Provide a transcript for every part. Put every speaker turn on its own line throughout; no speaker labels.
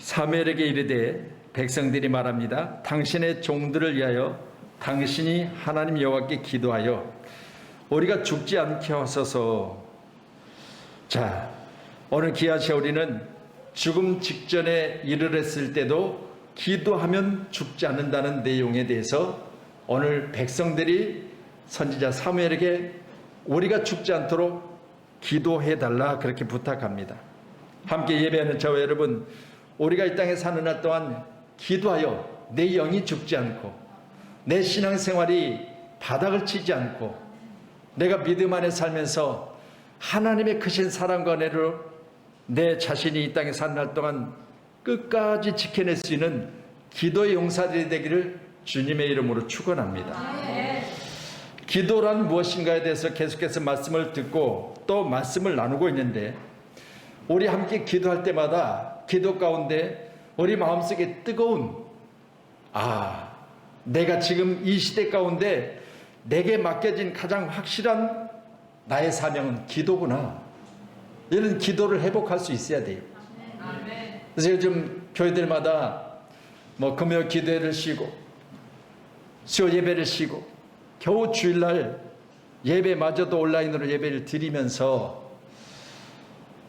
사무엘에게 이르되 백성들이 말합니다. 당신의 종들을 위하여 당신이 하나님 여호와께 기도하여 우리가 죽지 않게 하소서. 자, 오늘 기아시아 우리는 죽음 직전에 이르렀을 때도 기도하면 죽지 않는다는 내용에 대해서 오늘 백성들이 선지자 사무엘에게 우리가 죽지 않도록 기도해달라 그렇게 부탁합니다. 함께 예배하는 저와 여러분, 우리가 이 땅에 사는 날 동안 기도하여 내 영이 죽지 않고 내 신앙생활이 바닥을 치지 않고 내가 믿음 안에 살면서 하나님의 크신 사랑과 은혜로 내 자신이 이 땅에 사는 날 동안 끝까지 지켜낼 수 있는 기도의 용사들이 되기를 주님의 이름으로 축원합니다. 기도란 무엇인가에 대해서 계속해서 말씀을 듣고 또 말씀을 나누고 있는데, 우리 함께 기도할 때마다 기도 가운데 우리 마음속에 뜨거운 내가 지금 이 시대 가운데 내게 맡겨진 가장 확실한 나의 사명은 기도구나, 이런 기도를 회복할 수 있어야 돼요. 그래서 요즘 교회들마다 금요 기도회를 쉬고 수요 예배를 쉬고 겨우 주일날 예배마저도 온라인으로 예배를 드리면서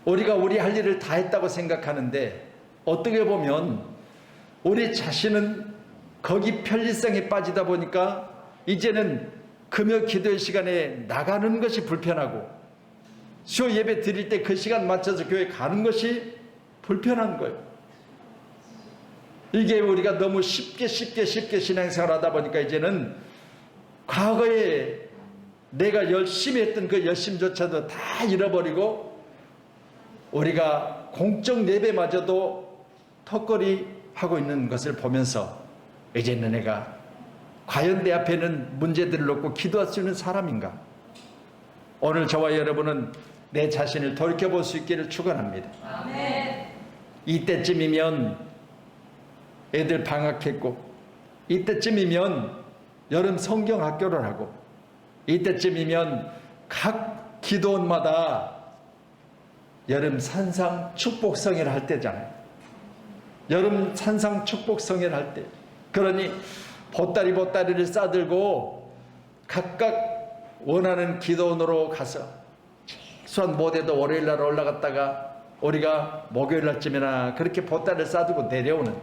우리가 우리 할 일을 다 했다고 생각하는데, 어떻게 보면 우리 자신은 거기 편리성에 빠지다 보니까 이제는 금요 기도의 시간에 나가는 것이 불편하고 수요 예배 드릴 때 그 시간 맞춰서 교회 가는 것이 불편한 거예요. 이게 우리가 너무 쉽게 신앙생활 하다 보니까 이제는 과거에 내가 열심히 했던 그 열심조차도 다 잃어버리고 우리가 공적 예배마저도 턱걸이 하고 있는 것을 보면서 이제는 내가 과연 내 앞에는 문제들을 놓고 기도할 수 있는 사람인가? 오늘 저와 여러분은 내 자신을 돌이켜볼 수 있기를 축원합니다. 아멘. 이때쯤이면 애들 방학했고, 이때쯤이면 여름 성경학교를 하고, 이때쯤이면 각 기도원마다 여름 산상 축복성회를 할 때잖아요. 여름 산상 축복성회를 할 때, 그러니 보따리를 싸들고 각각 원하는 기도원으로 가서 최소한 못해도 월요일날 올라갔다가 우리가 목요일날쯤이나 그렇게 보따리를 싸들고 내려오는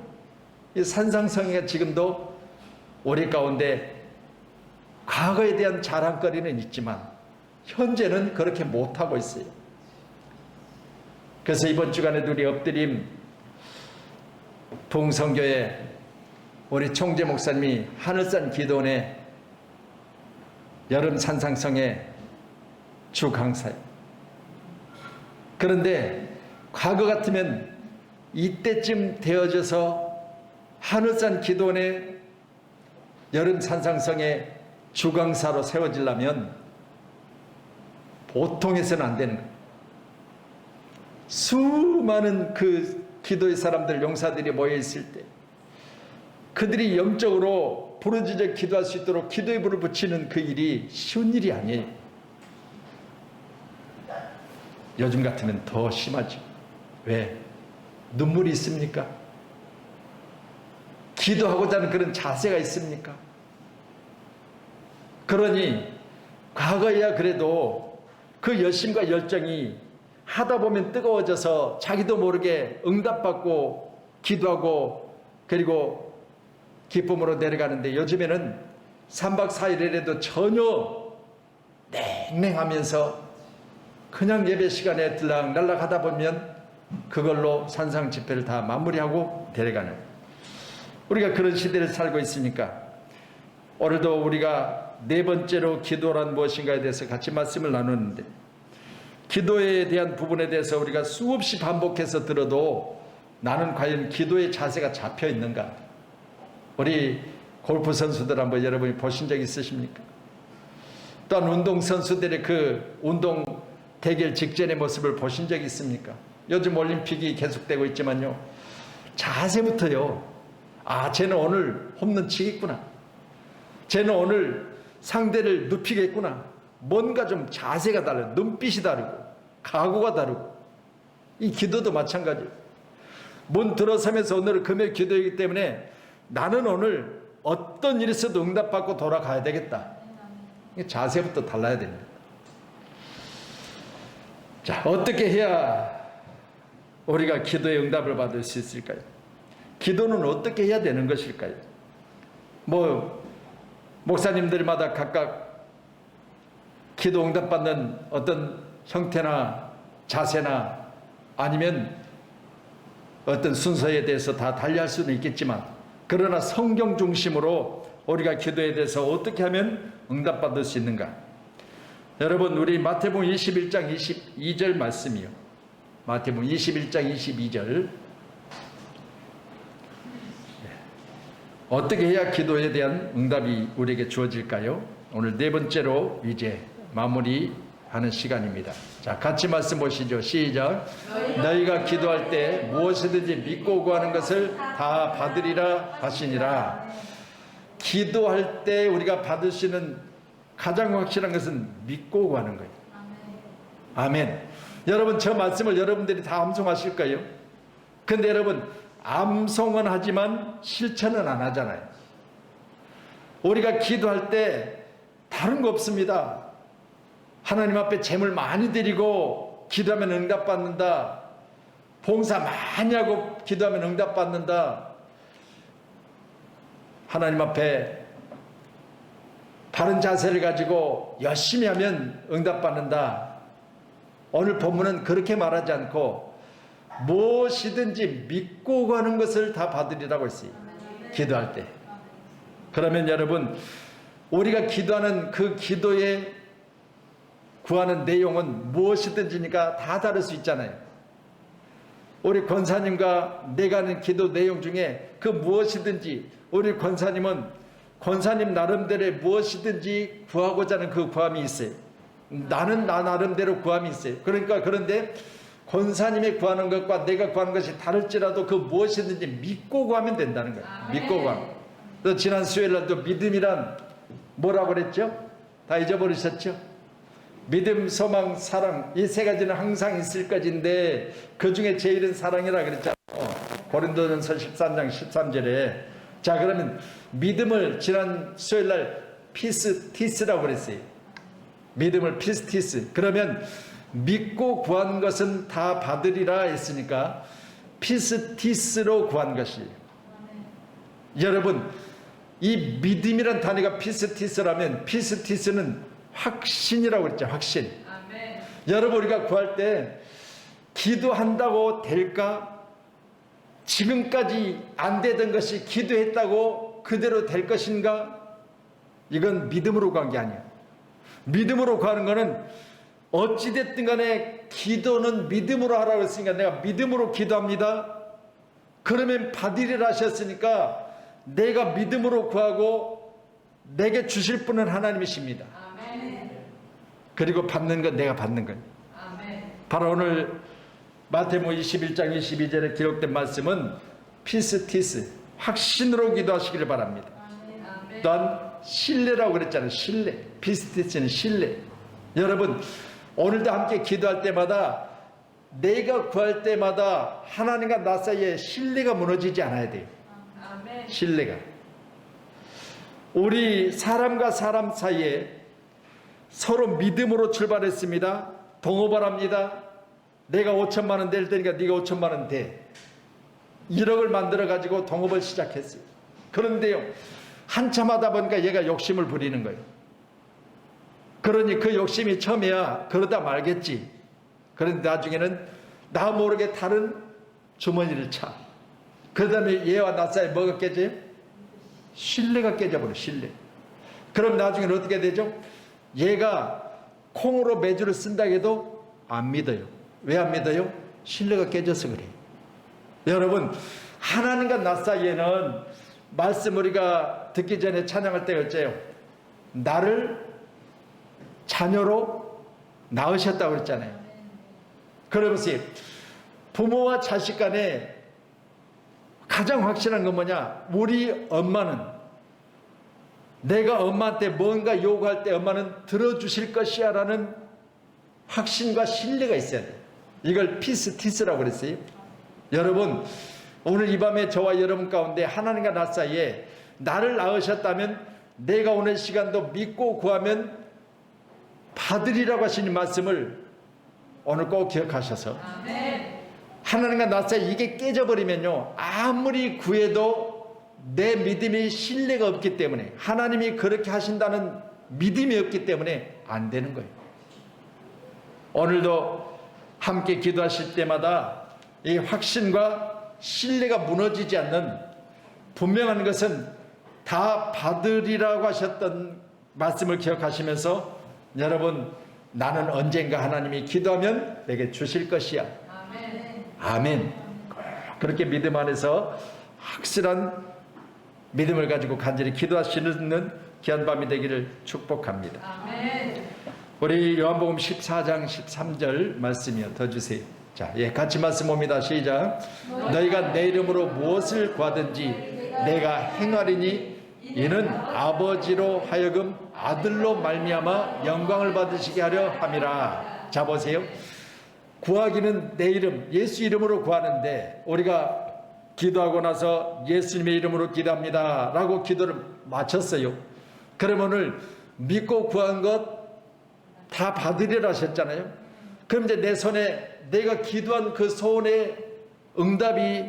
이 산상성회가 지금도 우리 가운데 과거에 대한 자랑거리는 있지만 현재는 그렇게 못하고 있어요. 그래서 이번 주간에도 우리 엎드림 동성교회 우리 총재 목사님이 하늘산 기도원의 여름 산상성회 주 강사예요. 그런데 과거 같으면 이때쯤 되어져서 하늘산 기도원의 여름 산상성회 주강사로 세워지려면 보통에서는 안 되는 거예요. 수많은 그 기도의 사람들, 용사들이 모여 있을 때 그들이 영적으로 부르짖어 기도할 수 있도록 기도의 불을 붙이는 그 일이 쉬운 일이 아니에요. 요즘 같으면 더 심하죠. 왜? 눈물이 있습니까? 기도하고자 하는 그런 자세가 있습니까? 그러니 과거에야 그래도 그 열심과 열정이 하다 보면 뜨거워져서 자기도 모르게 응답받고 기도하고 그리고 기쁨으로 내려가는데, 요즘에는 3박 4일이라도 전혀 냉랭하면서 그냥 예배 시간에 들락날락 하다 보면 그걸로 산상 집회를 다 마무리하고 데려가는, 우리가 그런 시대를 살고 있으니까 오늘도 우리가 네 번째로 기도란 무엇인가에 대해서 같이 말씀을 나누는데, 기도에 대한 부분에 대해서 우리가 수없이 반복해서 들어도 나는 과연 기도의 자세가 잡혀 있는가? 우리 골프 선수들 한번 여러분이 보신 적 있으십니까? 또한 운동선수들의 그 운동 대결 직전의 모습을 보신 적 있습니까? 요즘 올림픽이 계속되고 있지만요, 자세부터요, 쟤는 오늘 홈런 치겠구나, 쟤는 오늘 상대를 눕히겠구나, 뭔가 좀 자세가 다르고 눈빛이 다르고 각오가 다르고, 이 기도도 마찬가지예요. 문 들어서면서 오늘 금요 기도이기 때문에 나는 오늘 어떤 일이 있어도 응답받고 돌아가야 되겠다. 자세부터 달라야 됩니다. 자, 어떻게 해야 우리가 기도의 응답을 받을 수 있을까요? 기도는 어떻게 해야 되는 것일까요? 목사님들마다 각각 기도 응답받는 어떤 형태나 자세나 아니면 어떤 순서에 대해서 다 달리할 수는 있겠지만, 그러나 성경 중심으로 우리가 기도에 대해서 어떻게 하면 응답받을 수 있는가? 여러분, 우리 마태복음 21장 22절 말씀이요. 마태복음 21장 22절. 어떻게 해야 기도에 대한 응답이 우리에게 주어질까요? 오늘 네 번째로 이제 마무리하는 시간입니다. 자, 같이 말씀 보시죠. 시작. 너희가 기도할 때 무엇이든지 믿고 구하는 것을 다 받으리라 하시니라. 기도할 때 우리가 받을 수 있는 가장 확실한 것은 믿고 구하는 거예요. 아멘. 여러분, 저 말씀을 여러분들이 다 암송하실까요? 근데 여러분, 암송은 하지만 실천은 안 하잖아요. 우리가 기도할 때 다른 거 없습니다. 하나님 앞에 제물 많이 드리고 기도하면 응답받는다. 봉사 많이 하고 기도하면 응답받는다. 하나님 앞에 바른 자세를 가지고 열심히 하면 응답받는다. 오늘 본문은 그렇게 말하지 않고 무엇이든지 믿고 가는 것을 다 받으리라고 했어요. 기도할 때. 그러면 여러분, 우리가 기도하는 그 기도에 구하는 내용은 무엇이든지니까 다 다를 수 있잖아요. 우리 권사님과 내가 하는 기도 내용 중에 그 무엇이든지, 우리 권사님은 권사님 나름대로의 무엇이든지 구하고자 하는 그 구함이 있어요. 나는 나 나름대로 구함이 있어요. 그런데 권사님이 구하는 것과 내가 구하는 것이 다를지라도 그 무엇이든지 믿고 구하면 된다는 거예요. 믿고 구하면. 또 지난 수요일날도 믿음이란 뭐라고 그랬죠? 다 잊어버리셨죠? 믿음, 소망, 사랑, 이 세 가지는 항상 있을 것인데 그 중에 제일은 사랑이라 그랬잖아요. 고린도전서 13장 13절에. 자, 그러면 믿음을 지난 수요일날 피스티스라고 그랬어요. 믿음을 피스티스. 그러면 믿고 구한 것은 다 받으리라 했으니까 피스티스로 구한 것이에요. 여러분, 이 믿음이란 단어가 피스티스라면 피스티스는 확신이라고 그랬죠. 확신. 아멘. 여러분, 우리가 구할 때 기도한다고 될까? 지금까지 안 되던 것이 기도했다고 그대로 될 것인가? 이건 믿음으로 구한 게 아니야. 믿음으로 구하는 거는 어찌됐든 간에 기도는 믿음으로 하라고 했으니까 내가 믿음으로 기도합니다. 그러면 받으리라 하셨으니까 내가 믿음으로 구하고 내게 주실 분은 하나님이십니다. 아멘. 그리고 받는 건 내가 받는 거예요. 아멘. 바로 오늘 마태복음 21장 22절에 기록된 말씀은 피스티스, 확신으로 기도하시기를 바랍니다. 아멘. 또한 신뢰라고 그랬잖아요. 신뢰. 피스티스는 신뢰. 여러분, 오늘도 함께 기도할 때마다 내가 구할 때마다 하나님과 나 사이에 신뢰가 무너지지 않아야 돼요. 아멘. 신뢰가. 우리 사람과 사람 사이에 서로 믿음으로 출발했습니다. 동업을 합니다. 내가 5천만 원 낼 테니까 네가 5천만 원 대. 1억을 만들어 가지고 동업을 시작했어요. 그런데요, 한참 하다 보니까 얘가 욕심을 부리는 거예요. 그러니 그 욕심이 처음이야 그러다 말겠지. 그런데 나중에는 나 모르게 다른 주머니를 차. 그 다음에 얘와 나 사이에 뭐가 깨져요? 신뢰가 깨져버려. 신뢰. 그럼 나중에는 어떻게 되죠? 얘가 콩으로 매주를 쓴다 해도 안 믿어요. 왜 안 믿어요? 신뢰가 깨져서 그래요. 여러분, 하나님과 나 사이에는 말씀 우리가 듣기 전에 찬양할 때가 있죠. 나를 자녀로 낳으셨다고 그랬잖아요. 그러면서 부모와 자식 간에 가장 확실한 건 뭐냐? 우리 엄마는 내가 엄마한테 뭔가 요구할 때 엄마는 들어주실 것이야 라는 확신과 신뢰가 있어야 돼요. 이걸 피스티스라고 그랬어요. 여러분, 오늘 이 밤에 저와 여러분 가운데 하나님과 나 사이에 나를 낳으셨다면 내가 오늘 시간도 믿고 구하면 받으리라고 하시는 말씀을 오늘 꼭 기억하셔서 하나님과 나 사이 이게 깨져버리면요, 아무리 구해도 내 믿음이 신뢰가 없기 때문에, 하나님이 그렇게 하신다는 믿음이 없기 때문에 안 되는 거예요. 오늘도 함께 기도하실 때마다 이 확신과 신뢰가 무너지지 않는 분명한 것은 다 받으리라고 하셨던 말씀을 기억하시면서, 여러분, 나는 언젠가 하나님이 기도하면 내게 주실 것이야. 아멘. 그렇게 믿음 안에서 확실한 믿음을 가지고 간절히 기도하시는 귀한 밤이 되기를 축복합니다. 아멘. 우리 요한복음 14장 13절 말씀이요. 더 주세요. 자, 같이 말씀 봅니다. 시작. 너희가 내 이름으로 무엇을 구하든지 내가 행하리니 이는 아버지로 하여금 아들로 말미암아 영광을 받으시게 하려 함이라. 자, 보세요. 구하기는 내 이름, 예수 이름으로 구하는데, 우리가 기도하고 나서 예수님의 이름으로 기도합니다 라고 기도를 마쳤어요. 그럼 오늘 믿고 구한 것 다 받으리라 하셨잖아요. 그럼 이제 내 손에 내가 기도한 그 소원의 응답이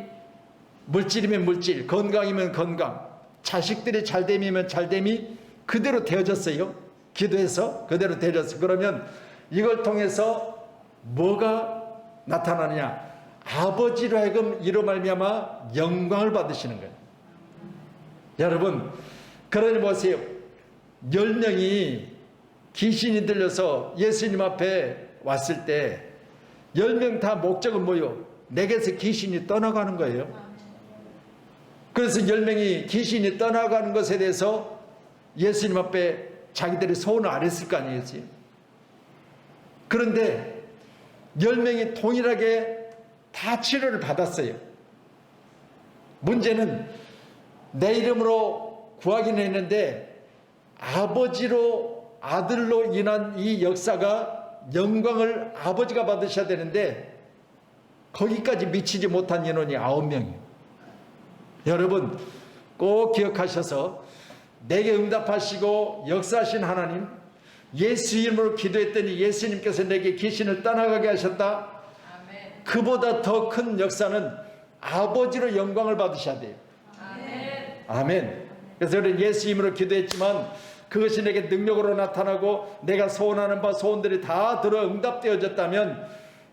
물질이면 물질, 건강이면 건강, 자식들이 잘됨이면 잘됨이 그대로 되어졌어요. 기도해서 그대로 되어졌어요. 그러면 이걸 통해서 뭐가 나타나느냐? 아버지로 하여금 이로 말미암아 영광을 받으시는 거예요. 여러분, 그러니 보세요. 10명이 귀신이 들려서 예수님 앞에 왔을 때 10명 다 목적은 뭐요? 내게서 귀신이 떠나가는 거예요. 그래서 10명이 귀신이 떠나가는 것에 대해서 예수님 앞에 자기들이 소원을 안 했을 거 아니에요. 그런데 10명이 동일하게 다 치료를 받았어요. 문제는 내 이름으로 구하긴 했는데 아버지로, 아들로 인한 이 역사가 영광을 아버지가 받으셔야 되는데 거기까지 미치지 못한 인원이 9명이에요. 여러분 꼭 기억하셔서 내게 응답하시고 역사하신 하나님, 예수 이름으로 기도했더니 예수님께서 내게 귀신을 떠나가게 하셨다. 아멘. 그보다 더 큰 역사는 아버지로 영광을 받으셔야 돼요. 아멘. 아멘. 그래서 우리는 예수 이름으로 기도했지만 그것이 내게 능력으로 나타나고 내가 소원하는 바 소원들이 다 들어 응답되어졌다면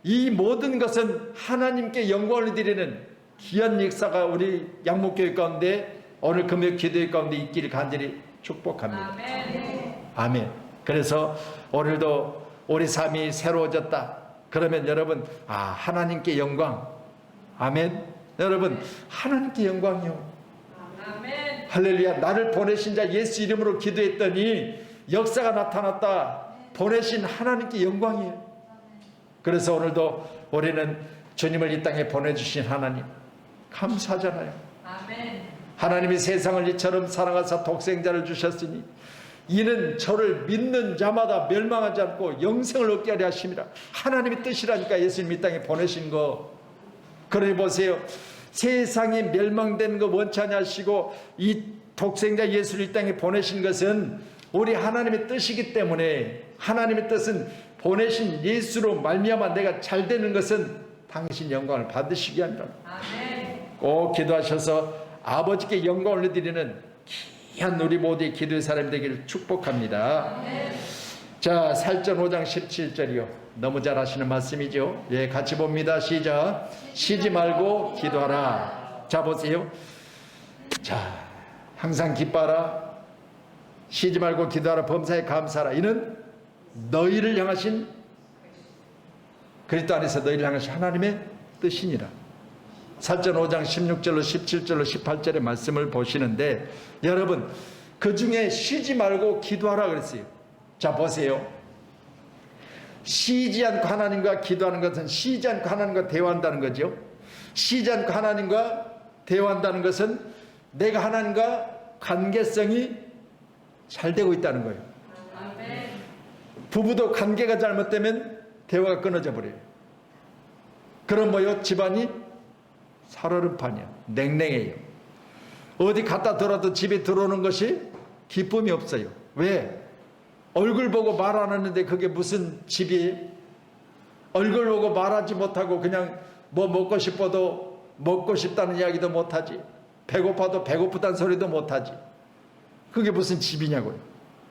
이 모든 것은 하나님께 영광을 드리는 귀한 역사가 우리 양목교회 가운데 오늘 금요 기도회 가운데 있기를 간절히 축복합니다. 아멘. 아멘. 그래서 오늘도 우리 삶이 새로워졌다. 그러면 여러분, 하나님께 영광. 아멘. 여러분, 하나님께 영광이요. 아멘. 할렐루야. 나를 보내신 자 예수 이름으로 기도했더니 역사가 나타났다. 보내신 하나님께 영광이에요. 그래서 오늘도 우리는 주님을 이 땅에 보내주신 하나님 감사하잖아요. 아멘. 하나님이 세상을 이처럼 사랑하사 독생자를 주셨으니 이는 저를 믿는 자마다 멸망하지 않고 영생을 얻게 하려 하심이라. 하나님의 뜻이라니까 예수님 이 땅에 보내신 거. 그러니 보세요. 세상이 멸망되는 거 원치 않으시고 이 독생자 예수를 이 땅에 보내신 것은 우리 하나님의 뜻이기 때문에, 하나님의 뜻은 보내신 예수로 말미암아 내가 잘 되는 것은 당신 영광을 받으시기 합니다. 아멘. 꼭 기도하셔서 아버지께 영광을 드리는 귀한 우리 모두의 기도의 사람이 되기를 축복합니다. 아멘. 자, 살전 5장 17절이요. 너무 잘 하시는 말씀이죠. 같이 봅니다. 시작. 쉬지 말고 기도하라. 자, 보세요. 자, 항상 기뻐하라. 쉬지 말고 기도하라. 범사에 감사하라. 이는 너희를 향하신, 그리스도 안에서 너희를 향하신 하나님의 뜻이니라. 살전 5장 16절로 17절로 18절의 말씀을 보시는데, 여러분 그 중에 쉬지 말고 기도하라 그랬어요. 자, 보세요. 쉬지 않고 하나님과 기도하는 것은 쉬지 않고 하나님과 대화한다는 거죠. 쉬지 않고 하나님과 대화한다는 것은 내가 하나님과 관계성이 잘 되고 있다는 거예요. 아멘. 부부도 관계가 잘못되면 대화가 끊어져 버려요. 그럼 뭐요? 집안이 살얼음판이야. 냉랭해요. 어디 갔다 들어도 집에 들어오는 것이 기쁨이 없어요. 왜? 얼굴 보고 말 안 하는데 그게 무슨 집이? 얼굴 보고 말하지 못하고 그냥 뭐 먹고 싶어도 먹고 싶다는 이야기도 못하지. 배고파도 배고프다는 소리도 못하지. 그게 무슨 집이냐고요.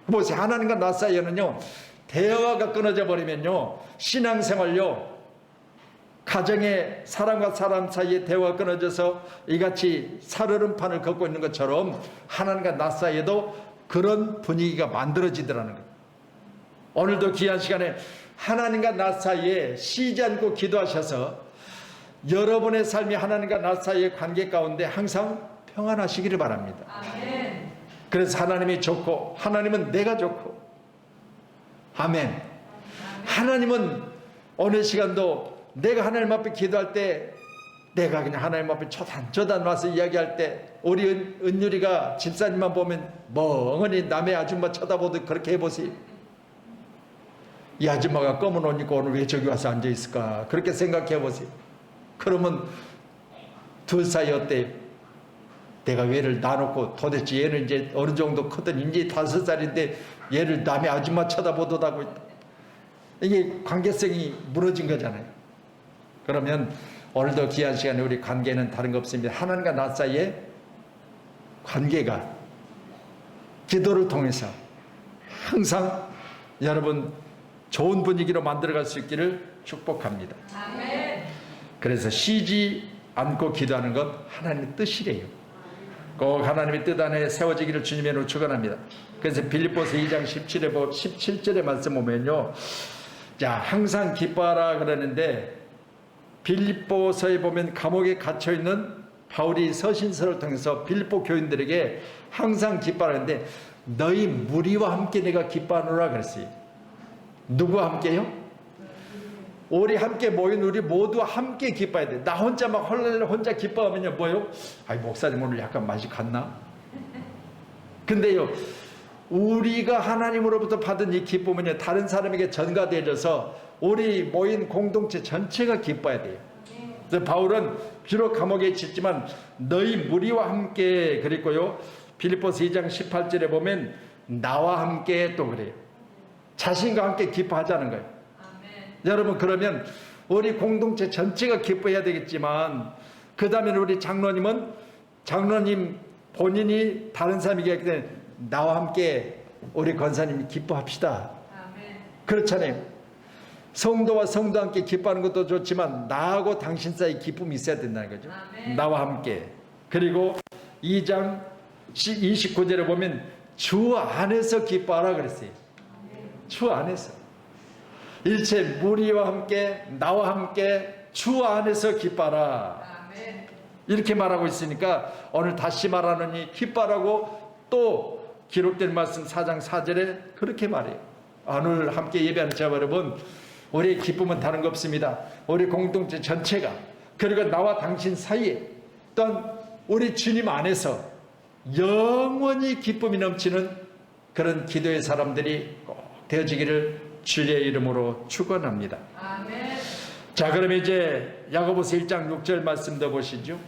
보세요. 하나님과 나 사이에는요, 대화가 끊어져 버리면요, 신앙생활요, 가정의 사람과 사람 사이에 대화가 끊어져서 이같이 살얼음판을 걷고 있는 것처럼 하나님과 나 사이에도 그런 분위기가 만들어지더라는 거예요. 오늘도 귀한 시간에 하나님과 나 사이에 쉬지 않고 기도하셔서 여러분의 삶이 하나님과 나 사이의 관계 가운데 항상 평안하시기를 바랍니다.
아멘.
그래서 하나님이 좋고 하나님은 내가 좋고, 아멘. 하나님은 어느 시간도 내가 하나님 앞에 기도할 때, 내가 그냥 하나님 앞에 초단초단 와서 이야기할 때 우리 은율이가 집사님만 보면 멍하니 남의 아줌마 쳐다보듯 그렇게 해보세요. 이 아줌마가 검은 옷 입고 오늘 왜 저기 와서 앉아있을까, 그렇게 생각해 보세요. 그러면 둘 사이 어때? 내가 얘를 놔놓고 도대체 얘는 이제 어느 정도 크든 이제 5살인데 얘를 남의 아줌마 쳐다보더라고. 이게 관계성이 무너진 거잖아요. 그러면 오늘도 귀한 시간에 우리 관계는 다른 거 없습니다. 하나님과 나 사이의 관계가 기도를 통해서 항상 여러분 좋은 분위기로 만들어갈 수 있기를 축복합니다.
아멘.
그래서 쉬지 않고 기도하는 것 하나님의 뜻이래요. 꼭 하나님의 뜻 안에 세워지기를 주님으로 축원합니다. 그래서 빌립보서 2장 17절의 말씀 보면요, 자, 항상 기뻐하라 그러는데, 빌립보서에 보면 감옥에 갇혀 있는 바울이 서신서를 통해서 빌립보 교인들에게 항상 기뻐하는데, 너희 무리와 함께 내가 기뻐하노라 그랬어요. 누구와 함께요? 우리 함께 모인 우리 모두 함께 기뻐해야 돼. 나 혼자 막 혼자 기뻐하면요, 뭐요? 아이, 목사님 오늘 약간 맛이 갔나? 근데요, 우리가 하나님으로부터 받은 이 기쁨은요, 다른 사람에게 전가되어져서 우리 모인 공동체 전체가 기뻐해야 돼요. 그래서 바울은 비록 감옥에 있지만 너희 무리와 함께 그랬고요, 빌립보서 2장 18절에 보면 나와 함께 또 그래요. 자신과 함께 기뻐하자는 거예요.
아멘.
여러분, 그러면 우리 공동체 전체가 기뻐해야 되겠지만, 그 다음에 우리 장로님 본인이 다른 사람에게 할 때 나와 함께 우리 권사님이 기뻐합시다.
아멘.
그렇잖아요. 성도와 성도와 함께 기뻐하는 것도 좋지만 나하고 당신 사이 기쁨이 있어야 된다는 거죠.
아멘.
나와 함께. 그리고 2장 29절에 보면 주 안에서 기뻐하라 그랬어요. 주 안에서. 일체 무리와 함께 나와 함께 주 안에서 기뻐하라.
아멘.
이렇게 말하고 있으니까 오늘 다시 말하느니 기뻐하라고 또 기록된 말씀 4장 4절에 그렇게 말해요. 오늘 함께 예배하는 자 여러분, 우리의 기쁨은 다른 거 없습니다. 우리 공동체 전체가, 그리고 나와 당신 사이에, 또한 우리 주님 안에서 영원히 기쁨이 넘치는 그런 기도의 사람들이 꼭 되어지기를 주의 이름으로 축원합니다.
아멘.
자, 그럼 이제 야고보서 1장 6절 말씀도 보시죠.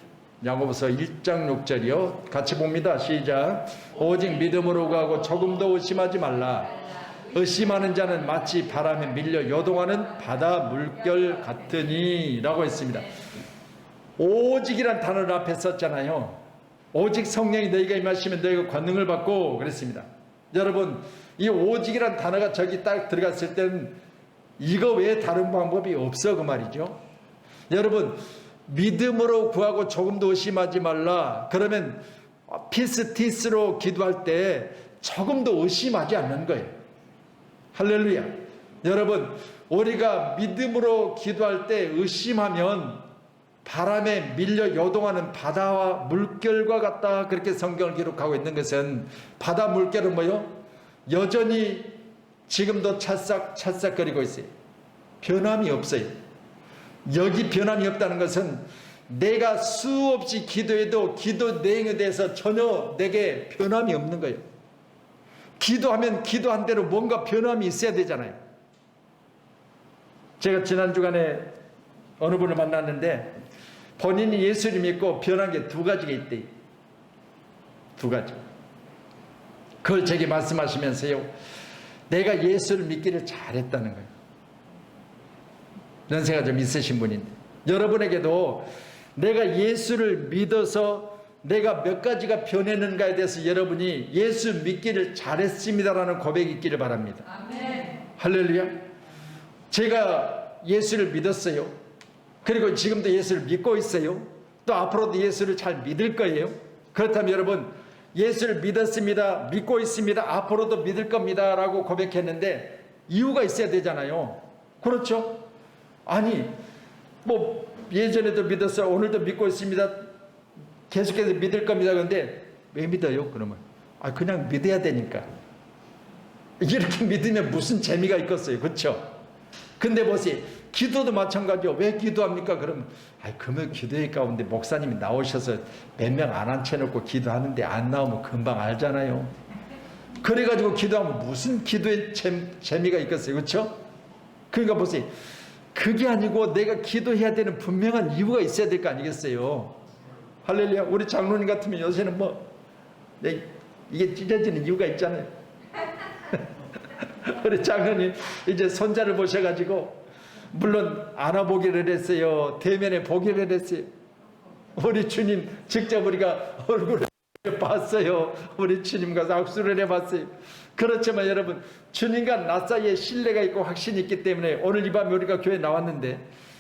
야고보서 1장 6절이요. 같이 봅니다. 시작. 오직 믿음으로 구하고 조금도 의심하지 말라. 의심하는 자는 마치 바람에 밀려 요동하는 바다 물결 같으니 라고 했습니다. 오직이란 단어를 앞에 썼잖아요. 오직 성령이 너희가 임하시면 너희가 권능을 받고 그랬습니다. 여러분, 이 오직이란 단어가 저기 딱 들어갔을 때는 이거 외에 다른 방법이 없어, 그 말이죠. 여러분, 믿음으로 구하고 조금도 의심하지 말라. 그러면 피스티스로 기도할 때 조금도 의심하지 않는 거예요. 할렐루야. 여러분, 우리가 믿음으로 기도할 때 의심하면 바람에 밀려 요동하는 바다와 물결과 같다, 그렇게 성경을 기록하고 있는 것은, 바다 물결은 뭐요? 여전히 지금도 찰싹찰싹거리고 있어요. 변함이 없어요. 여기 변함이 없다는 것은 내가 수없이 기도해도 기도 내용에 대해서 전혀 내게 변함이 없는 거예요. 기도하면 기도한 대로 뭔가 변함이 있어야 되잖아요. 제가 지난 주간에 어느 분을 만났는데 본인이 예수를 믿고 변한 게 두 가지가 있대. 두 가지. 그걸 제게 말씀하시면서요, 내가 예수를 믿기를 잘했다는 거예요. 연세가 좀 있으신 분인데, 여러분에게도 내가 예수를 믿어서 내가 몇 가지가 변했는가에 대해서 여러분이 예수 믿기를 잘했습니다라는 고백이 있기를 바랍니다.
아멘.
할렐루야. 제가 예수를 믿었어요. 그리고 지금도 예수를 믿고 있어요. 또 앞으로도 예수를 잘 믿을 거예요. 그렇다면 여러분, 예수를 믿었습니다, 믿고 있습니다, 앞으로도 믿을 겁니다 라고 고백했는데 이유가 있어야 되잖아요. 그렇죠? 아니 뭐 예전에도 믿었어요, 오늘도 믿고 있습니다, 계속해서 믿을 겁니다. 그런데 왜 믿어요? 그러면 그냥 믿어야 되니까. 이렇게 믿으면 무슨 재미가 있겠어요. 그렇죠? 근데 보세요, 기도도 마찬가지요. 왜 기도합니까? 그러면 그러면 기도회 가운데 목사님이 나오셔서 몇 명 안 앉혀놓고 기도하는데 안 나오면 금방 알잖아요. 그래가지고 기도하면 무슨 기도의 재미가 있겠어요. 그렇죠? 그러니까 보세요, 그게 아니고 내가 기도해야 되는 분명한 이유가 있어야 될 거 아니겠어요. 할렐루야. 우리 장로님 같으면 요새는 이게 찢어지는 이유가 있잖아요. 우리 장로님 이제 손자를 보셔가지고 물론 안아보기를 했어요, 대면에 보기를 했어요. 우리 주님 직접 우리가 얼굴을 봤어요. 우리 주님과 악수를 해봤어요. 그렇지만 여러분, 주님과 나 사이에 신뢰가 있고 확신이 있기 때문에 오늘 이 밤에 우리가 교회에 나왔는데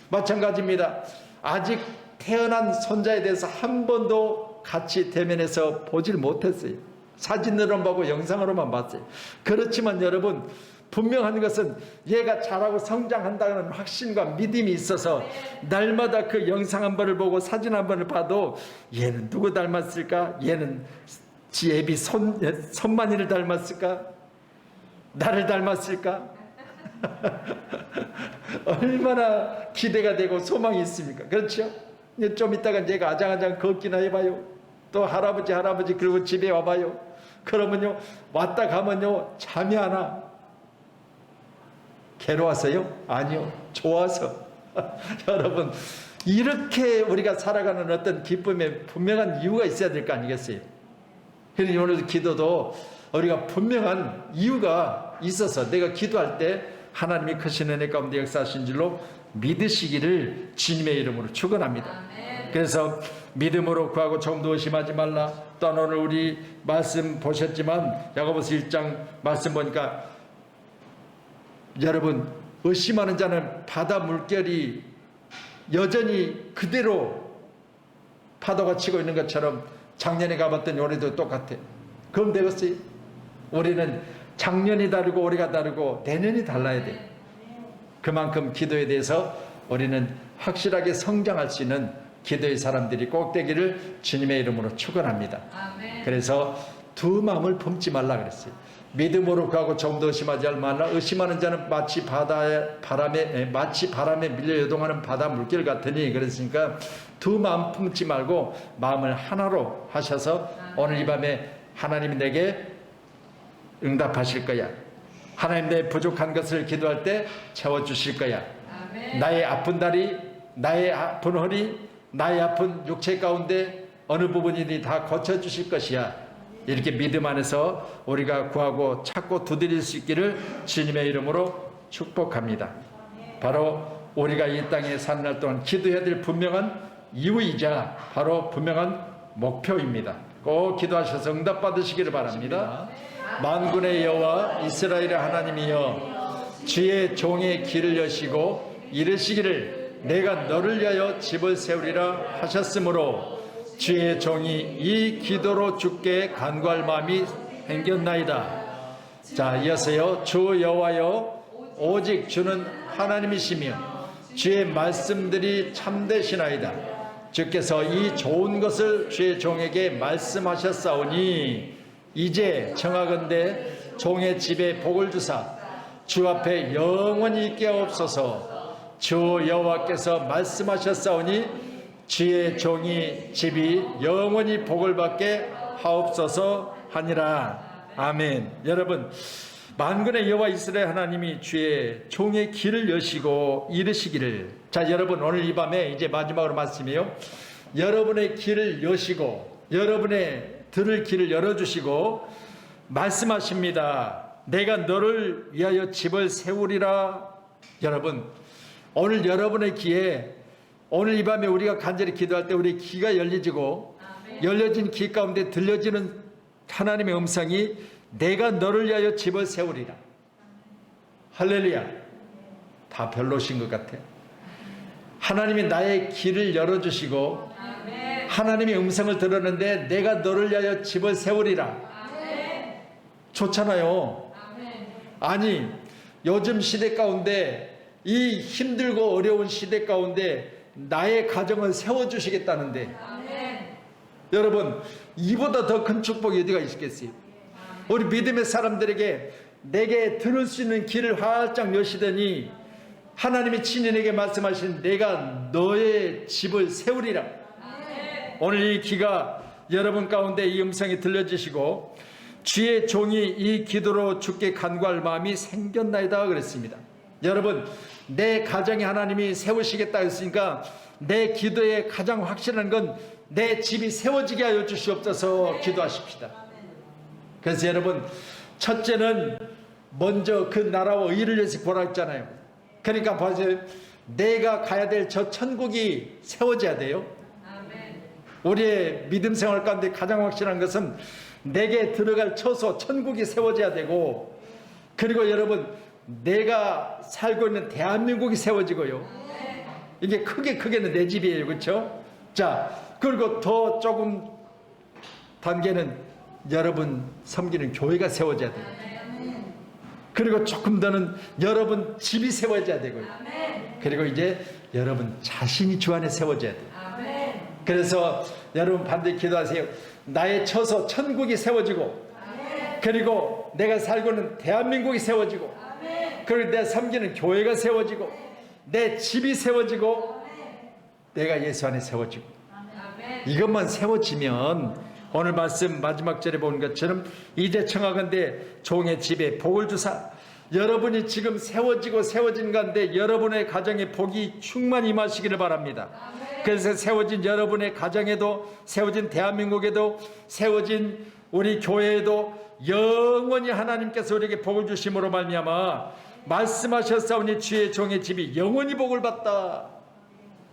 마찬가지입니다. 아직 태어난 손자에 대해서 한 번도 같이 대면해서 보질 못했어요. 사진으로만 보고 영상으로만 봤어요. 그렇지만 여러분, 분명한 것은 얘가 잘하고 성장한다는 확신과 믿음이 있어서 날마다 그 영상 한 번을 보고 사진 한 번을 봐도 얘는 누구 닮았을까? 얘는 지 애비 손만이를 닮았을까? 나를 닮았을까? 얼마나 기대가 되고 소망이 있습니까? 그렇죠? 좀 이따가 얘가 아장아장 걷기나 해봐요. 또 할아버지 그리고 집에 와봐요. 그러면요, 왔다 가면요, 잠이 안 와. 괴로워서요? 아니요, 좋아서. 여러분, 이렇게 우리가 살아가는 어떤 기쁨에 분명한 이유가 있어야 될 거 아니겠어요? 그러니 오늘 기도도 우리가 분명한 이유가 있어서 내가 기도할 때 하나님이 크신 은혜 가운데 역사하신 줄로 믿으시기를 주님의 이름으로 축원합니다. 그래서 믿음으로 구하고 조금도 의심하지 말라. 또한 오늘 우리 말씀 보셨지만 야고보서 1장 말씀 보니까 여러분, 의심하는 자는 바다 물결이 여전히 그대로 파도가 치고 있는 것처럼 작년에 가봤더니 올해도 똑같아. 그럼 되겠어요? 우리는 작년이 다르고 올해가 다르고 내년이 달라야 돼. 그만큼 기도에 대해서 우리는 확실하게 성장할 수 있는 기도의 사람들이 꼭 되기를 주님의 이름으로 축원합니다. 그래서 두 마음을 품지 말라 그랬어요. 믿음으로 구하고 조금도 의심하지 말라. 의심하는 자는 마치 바람에 밀려 요동하는 바다 물결 같으니. 그랬으니까 두 마음 품지 말고 마음을 하나로 하셔서 오늘 이 밤에 하나님이 내게 응답하실 거야. 하나님 내 부족한 것을 기도할 때 채워주실 거야. 나의 아픈 다리, 나의 아픈 허리, 나의 아픈 육체 가운데 어느 부분이니 다 고쳐주실 것이야. 이렇게 믿음 안에서 우리가 구하고 찾고 두드릴 수 있기를 주님의 이름으로 축복합니다. 바로 우리가 이 땅에 사는 날 동안 기도해야 될 분명한 이유이자 바로 분명한 목표입니다. 꼭 기도하셔서 응답받으시기를 바랍니다. 만군의 여호와 이스라엘의 하나님이여, 주의 종의 길을 여시고 이르시기를 내가 너를 위하여 집을 세우리라 하셨으므로 주의 종이 이 기도로 주께 간구할 마음이 생겼나이다. 자, 이어서요. 주 여호와여, 오직 주는 하나님이시며 주의 말씀들이 참되시나이다. 주께서 이 좋은 것을 주의 종에게 말씀하셨사오니 이제 청하건대 종의 집에 복을 주사 주 앞에 영원히 있게 하옵소서. 주 여호와께서 말씀하셨사오니 주의 종이 집이 영원히 복을 받게 하옵소서 하니라. 아멘. 여러분, 만군의 여호와 이스라엘 하나님이 주의 종의 길을 여시고 이르시기를. 자, 여러분, 오늘 이 밤에 이제 마지막으로 말씀이에요. 여러분의 길을 여시고, 여러분의 들을 길을 열어주시고 말씀하십니다. 내가 너를 위하여 집을 세우리라. 여러분, 오늘 여러분의 귀에, 오늘 이 밤에 우리가 간절히 기도할 때 우리 귀가 열려지고, 열려진 귀 가운데 들려지는 하나님의 음성이 내가 너를 위하여 집을 세우리라. 할렐루야. 다 별로신 것 같아요. 하나님이 나의 길을 열어주시고 하나님의 음성을 들었는데 내가 너를 위하여 집을 세우리라. 좋잖아요. 아니, 요즘 시대 가운데, 이 힘들고 어려운 시대 가운데 나의 가정을 세워주시겠다는데, 여러분, 이보다 더 큰 축복이 어디가 있겠어요? 우리 믿음의 사람들에게 내게 들을 수 있는 길을 활짝 여시더니 하나님이 친히 내게 말씀하신 내가 너의 집을 세우리라. 오늘 이 귀가 여러분 가운데 이 음성이 들려지시고 주의 종이 이 기도로 주께 간구할 마음이 생겼나이다 그랬습니다. 여러분, 내 가정에 하나님이 세우시겠다 했으니까 내 기도에 가장 확실한 건 내 집이 세워지게 하여 주시옵소서 기도하십시다. 그래서 여러분, 첫째는 먼저 그 나라와 의를 위해서 보라 했잖아요. 그러니까 보세요. 내가 가야 될 저 천국이 세워져야 돼요. 우리의 믿음 생활 가운데 가장 확실한 것은 내게 들어갈 처소 천국이 세워져야 되고, 그리고 여러분, 내가 살고 있는 대한민국이 세워지고요. 이게 크게는 내 집이에요. 그렇죠? 자, 그리고 더 조금 단계는 여러분 섬기는 교회가 세워져야 돼요. 그리고 조금 더는 여러분 집이 세워져야 되고요. 그리고 이제 여러분 자신이 주 안에 세워져야 돼요. 그래서 여러분 반드시 기도하세요. 나의 처소 천국이 세워지고, 그리고 내가 살고 있는 대한민국이 세워지고, 그리고 내가 섬기는 교회가 세워지고, 내 집이 세워지고, 내가 예수 안에 세워지고. 이것만 세워지면 오늘 말씀 마지막 절에 보는 것처럼 이제 청하건대 종의 집에 복을 주사. 여러분이 지금 세워진 가운데 여러분의 가정에 복이 충만히 임하시기를 바랍니다. 그래서 세워진 여러분의 가정에도, 세워진 대한민국에도, 세워진 우리 교회에도 영원히 하나님께서 우리에게 복을 주심으로 말미암아 말씀하셨사오니 주의 종의 집이 영원히 복을 받다.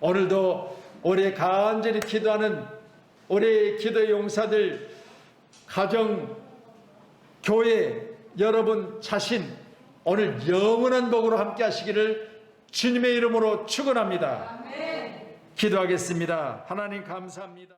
오늘도 우리 간절히 기도하는 우리 기도의 용사들, 가정, 교회, 여러분 자신 오늘 영원한 복으로 함께 하시기를 주님의 이름으로 축원합니다. 기도하겠습니다. 하나님 감사합니다.